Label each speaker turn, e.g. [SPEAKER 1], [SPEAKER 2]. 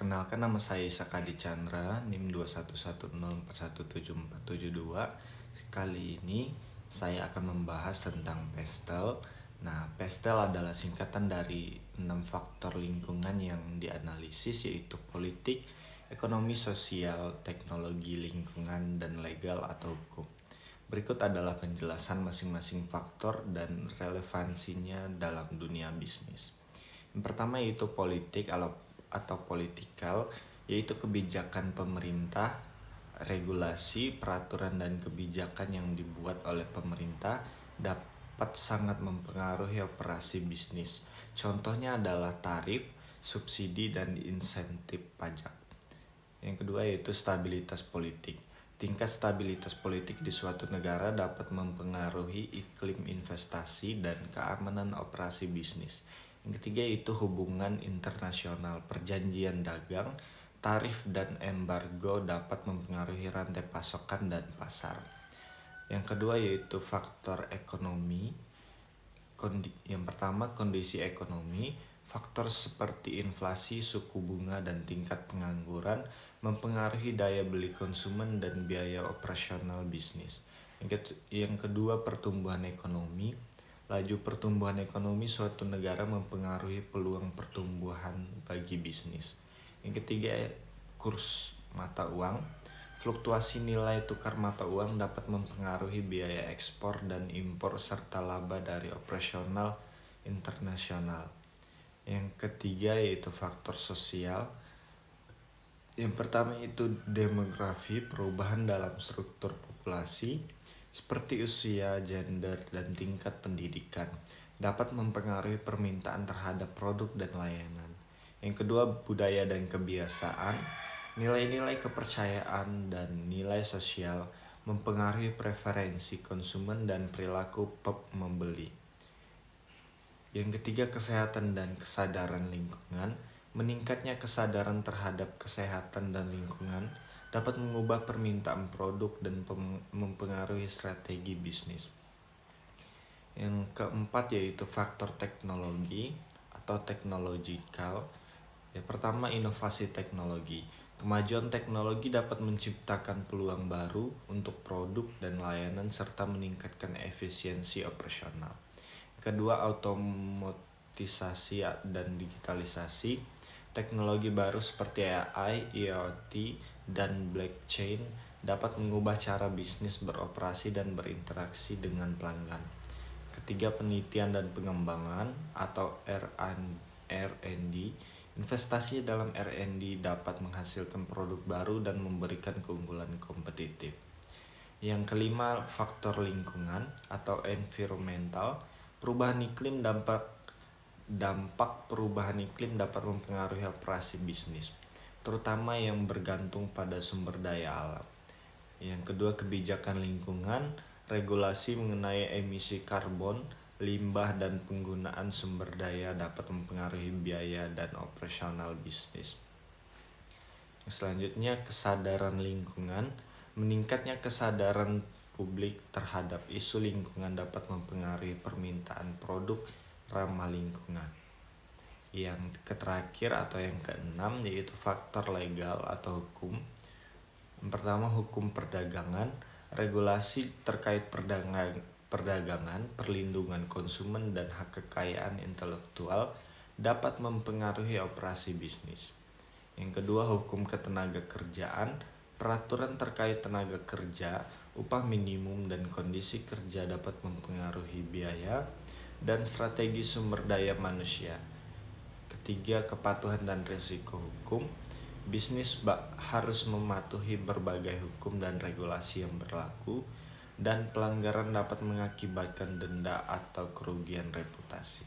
[SPEAKER 1] Perkenalkan, nama saya Isakadi Chandra, NIM 2110417472. Kali ini saya akan membahas tentang PESTEL. Nah, PESTEL adalah singkatan dari 6 faktor lingkungan yang dianalisis, yaitu politik, ekonomi, sosial, teknologi, lingkungan, dan legal atau hukum. Berikut adalah penjelasan masing-masing faktor dan relevansinya dalam dunia bisnis. Yang pertama yaitu politik atau politikal, yaitu kebijakan pemerintah, regulasi, peraturan, dan kebijakan yang dibuat oleh pemerintah dapat sangat mempengaruhi operasi bisnis. Contohnya adalah tarif, subsidi, dan insentif pajak. Yang kedua yaitu stabilitas politik. Tingkat stabilitas politik di suatu negara dapat mempengaruhi iklim investasi dan keamanan operasi bisnis. Yang ketiga yaitu hubungan internasional. Perjanjian dagang, tarif, dan embargo dapat mempengaruhi rantai pasokan dan pasar. Yang kedua yaitu faktor ekonomi. Yang pertama, kondisi ekonomi. Faktor seperti inflasi, suku bunga, dan tingkat pengangguran mempengaruhi daya beli konsumen dan biaya operasional bisnis. Yang kedua, pertumbuhan ekonomi. Laju pertumbuhan ekonomi suatu negara mempengaruhi peluang pertumbuhan bagi bisnis. Yang ketiga, kurs mata uang. Fluktuasi nilai tukar mata uang dapat mempengaruhi biaya ekspor dan impor serta laba dari operasional internasional. Yang ketiga yaitu faktor sosial. Yang pertama itu demografi, perubahan dalam struktur populasi seperti usia, gender, dan tingkat pendidikan dapat mempengaruhi permintaan terhadap produk dan layanan. Yang kedua, budaya dan kebiasaan. Nilai-nilai kepercayaan dan nilai sosial mempengaruhi preferensi konsumen dan perilaku pembeli. Yang ketiga, kesehatan dan kesadaran lingkungan. Meningkatnya kesadaran terhadap kesehatan dan lingkungan dapat mengubah permintaan produk dan mempengaruhi strategi bisnis. Yang keempat yaitu faktor teknologi atau technological. Yang pertama, inovasi teknologi. Kemajuan teknologi dapat menciptakan peluang baru untuk produk dan layanan serta meningkatkan efisiensi operasional. Kedua, otomatisasi dan digitalisasi. Teknologi baru seperti AI, IoT, dan blockchain dapat mengubah cara bisnis beroperasi dan berinteraksi dengan pelanggan. Ketiga, penelitian dan pengembangan atau R&D. Investasi dalam R&D dapat menghasilkan produk baru dan memberikan keunggulan kompetitif. Yang kelima, faktor lingkungan atau environmental. Perubahan iklim dampak perubahan iklim dapat mempengaruhi operasi bisnis, terutama yang bergantung pada sumber daya alam. Yang kedua, kebijakan lingkungan, regulasi mengenai emisi karbon, limbah, dan penggunaan sumber daya dapat mempengaruhi biaya dan operasional bisnis. Selanjutnya, kesadaran lingkungan. Meningkatnya kesadaran publik terhadap isu lingkungan dapat mempengaruhi permintaan produk ramah lingkungan. Yang terakhir atau yang keenam yaitu faktor legal atau hukum. Yang pertama, hukum perdagangan. Regulasi terkait perdagangan, perlindungan konsumen, dan hak kekayaan intelektual dapat mempengaruhi operasi bisnis. Yang kedua, hukum ketenagakerjaan. Peraturan terkait tenaga kerja, upah minimum, dan kondisi kerja dapat mempengaruhi biaya dan strategi sumber daya manusia. Ketiga, kepatuhan dan risiko hukum. Bisnis harus mematuhi berbagai hukum dan regulasi yang berlaku, dan pelanggaran dapat mengakibatkan denda atau kerugian reputasi.